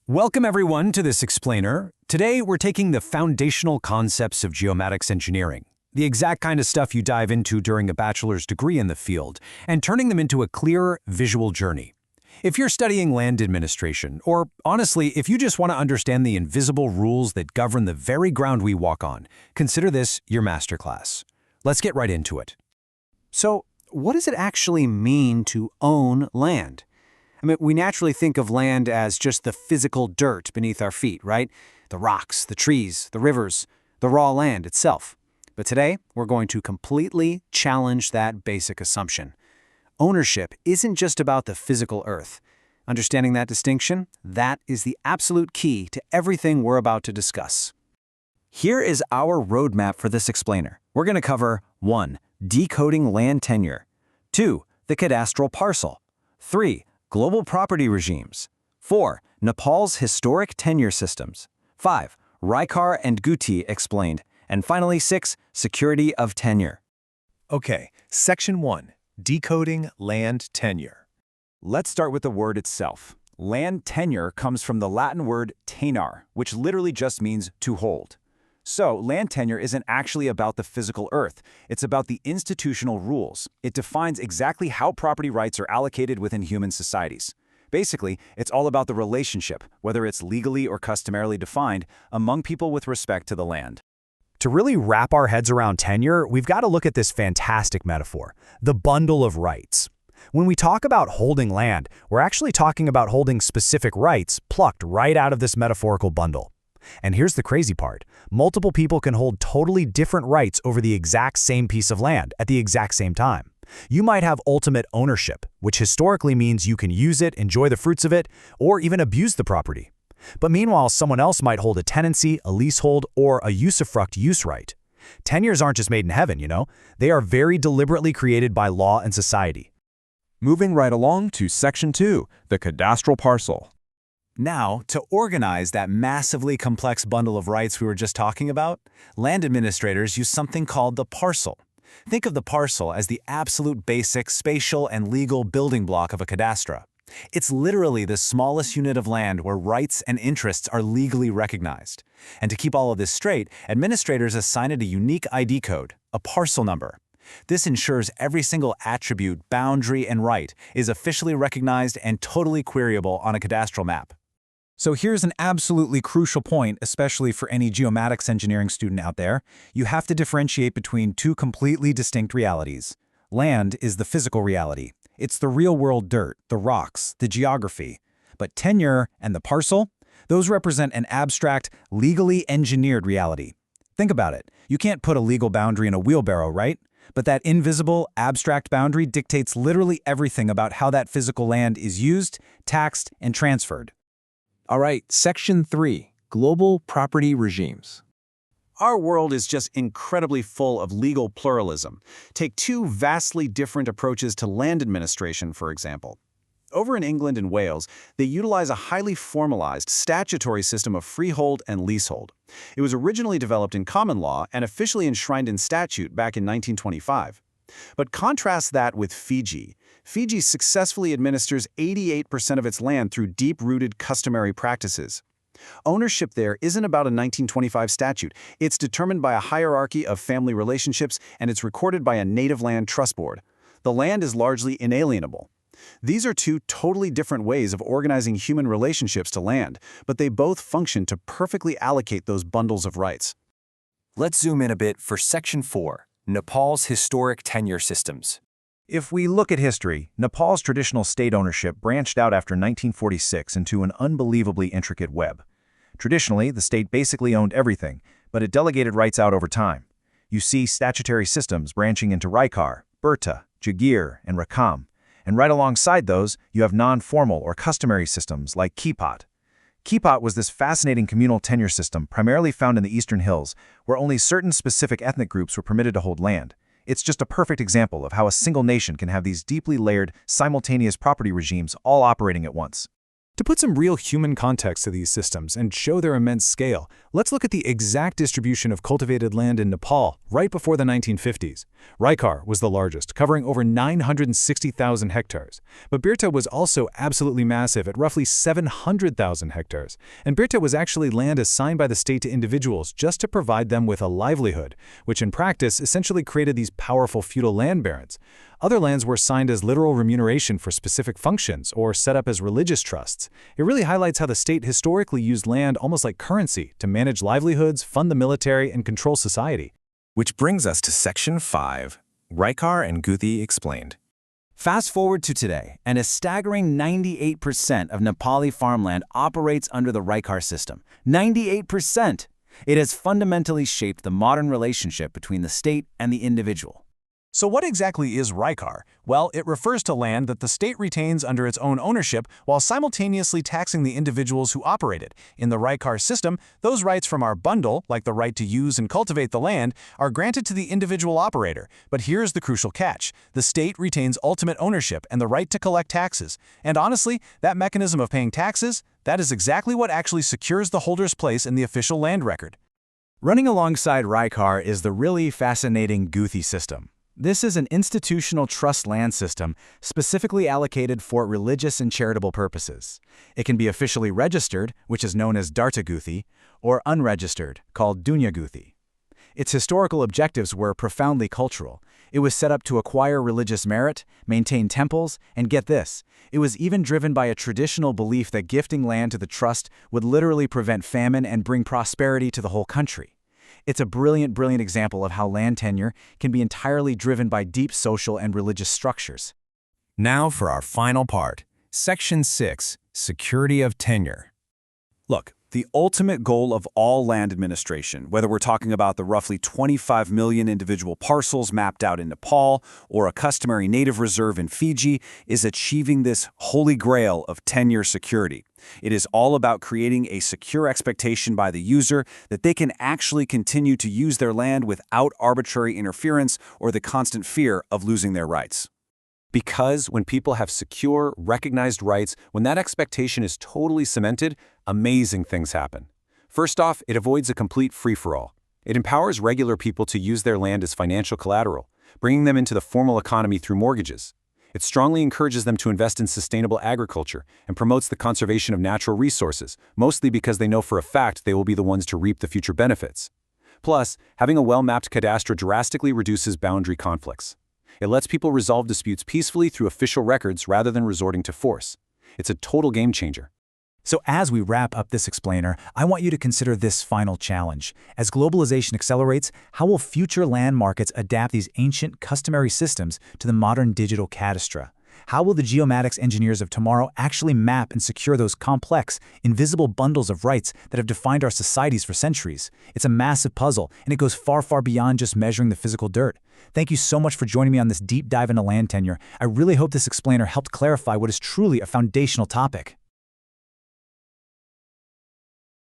Welcome everyone to this explainer. Today we're taking the foundational concepts of geomatics engineering, the exact kind of stuff you dive into during a bachelor's degree in the field, and turning them into a clear, visual journey. If you're studying land administration, or honestly, if you just want to understand the invisible rules that govern the very ground we walk on, consider this your masterclass. Let's get right into it. So, what does it actually mean to own land? We naturally think of land as just the physical dirt beneath our feet, right? The rocks, the trees, the rivers, the raw land itself. But today, we're going to completely challenge that basic assumption. Ownership isn't just about the physical earth. Understanding that distinction, that is the absolute key to everything we're about to discuss. Here is our roadmap for this explainer. We're going to cover 1. Decoding land tenure. 2. The cadastral parcel. 3. Global property regimes. 4. Nepal's historic tenure systems. 5. Raikar and Guti explained. And finally 6. Security of tenure. Okay, Section 1. Decoding land tenure. Let's start with the word itself. Land tenure comes from the Latin word tenere, which literally just means to hold. So, land tenure isn't actually about the physical earth. It's about the institutional rules. It defines exactly how property rights are allocated within human societies. Basically, it's all about the relationship, whether it's legally or customarily defined, among people with respect to the land. To really wrap our heads around tenure, we've got to look at this fantastic metaphor, the bundle of rights. When we talk about holding land, we're actually talking about holding specific rights plucked right out of this metaphorical bundle. And here's the crazy part. Multiple people can hold totally different rights over the exact same piece of land at the exact same time. You might have ultimate ownership, which historically means you can use it, enjoy the fruits of it, or even abuse the property. But meanwhile, someone else might hold a tenancy, a leasehold, or a usufruct use right. Tenures aren't just made in heaven, you know. They are very deliberately created by law and society. Moving right along to Section 2, the cadastral parcel. Now, to organize that massively complex bundle of rights we were just talking about, land administrators use something called the parcel. Think of the parcel as the absolute basic spatial and legal building block of a cadastre. It's literally the smallest unit of land where rights and interests are legally recognized. And to keep all of this straight, administrators assign it a unique ID code, a parcel number. This ensures every single attribute, boundary, and right is officially recognized and totally queryable on a cadastral map. So here's an absolutely crucial point, especially for any geomatics engineering student out there. You have to differentiate between two completely distinct realities. Land is the physical reality. It's the real-world dirt, the rocks, the geography. But tenure and the parcel, those represent an abstract, legally engineered reality. Think about it. You can't put a legal boundary in a wheelbarrow, right? But that invisible, abstract boundary dictates literally everything about how that physical land is used, taxed, and transferred. All right, Section 3, global property regimes. Our world is just incredibly full of legal pluralism. Take two vastly different approaches to land administration, for example. Over in England and Wales, they utilize a highly formalized statutory system of freehold and leasehold. It was originally developed in common law and officially enshrined in statute back in 1925. But contrast that with Fiji. Fiji successfully administers 88% of its land through deep-rooted customary practices. Ownership there isn't about a 1925 statute. It's determined by a hierarchy of family relationships, and it's recorded by a native land trust board. The land is largely inalienable. These are two totally different ways of organizing human relationships to land, but they both function to perfectly allocate those bundles of rights. Let's zoom in a bit for Section 4, Nepal's historic tenure systems. If we look at history, Nepal's traditional state ownership branched out after 1946 into an unbelievably intricate web. Traditionally, the state basically owned everything, but it delegated rights out over time. You see statutory systems branching into Raikar, Berta, Jagir, and Rakam. And right alongside those, you have non-formal or customary systems like Kipat. Kipat was this fascinating communal tenure system primarily found in the Eastern Hills, where only certain specific ethnic groups were permitted to hold land. It's just a perfect example of how a single nation can have these deeply layered, simultaneous property regimes all operating at once. To put some real human context to these systems and show their immense scale, Let's look at the exact distribution of cultivated land in Nepal right before the 1950s. Raikar was the largest, covering over 960,000 hectares. But Birta was also absolutely massive at roughly 700,000 hectares. And Birta was actually land assigned by the state to individuals just to provide them with a livelihood, which in practice essentially created these powerful feudal land barons. Other lands were assigned as literal remuneration for specific functions or set up as religious trusts. It really highlights how the state historically used land almost like currency to manage livelihoods, fund the military, and control society. Which brings us to Section 5, Raikar and Guthi explained. Fast forward to today, and a staggering 98% of Nepali farmland operates under the Raikar system. 98%! It has fundamentally shaped the modern relationship between the state and the individual. So what exactly is Raikar? Well, it refers to land that the state retains under its own ownership while simultaneously taxing the individuals who operate it. In the Raikar system, those rights from our bundle, like the right to use and cultivate the land, are granted to the individual operator. But here's the crucial catch. The state retains ultimate ownership and the right to collect taxes. And honestly, that mechanism of paying taxes, that is exactly what actually secures the holder's place in the official land record. Running alongside Raikar is the really fascinating Guthi system. This is an institutional trust land system specifically allocated for religious and charitable purposes. It can be officially registered, which is known as Darta Guthi, or unregistered, called Dunya Guthi. Its historical objectives were profoundly cultural. It was set up to acquire religious merit, maintain temples, and get this, it was even driven by a traditional belief that gifting land to the trust would literally prevent famine and bring prosperity to the whole country. It's a brilliant example of how land tenure can be entirely driven by deep social and religious structures. Now for our final part, Section 6, Security of Tenure. Look, the ultimate goal of all land administration, whether we're talking about the roughly 25 million individual parcels mapped out in Nepal or a customary native reserve in Fiji, is achieving this holy grail of tenure security. It is all about creating a secure expectation by the user that they can actually continue to use their land without arbitrary interference or the constant fear of losing their rights. Because when people have secure, recognized rights, when that expectation is totally cemented, amazing things happen. First off, it avoids a complete free-for-all. It empowers regular people to use their land as financial collateral, bringing them into the formal economy through mortgages. It strongly encourages them to invest in sustainable agriculture and promotes the conservation of natural resources, mostly because they know for a fact they will be the ones to reap the future benefits. Plus, having a well-mapped cadastre drastically reduces boundary conflicts. It lets people resolve disputes peacefully through official records rather than resorting to force. It's a total game changer. So as we wrap up this explainer, I want you to consider this final challenge. As globalization accelerates, how will future land markets adapt these ancient, customary systems to the modern digital cadastre? How will the geomatics engineers of tomorrow actually map and secure those complex, invisible bundles of rights that have defined our societies for centuries? It's a massive puzzle, and it goes far, far beyond just measuring the physical dirt. Thank you so much for joining me on this deep dive into land tenure. I really hope this explainer helped clarify what is truly a foundational topic.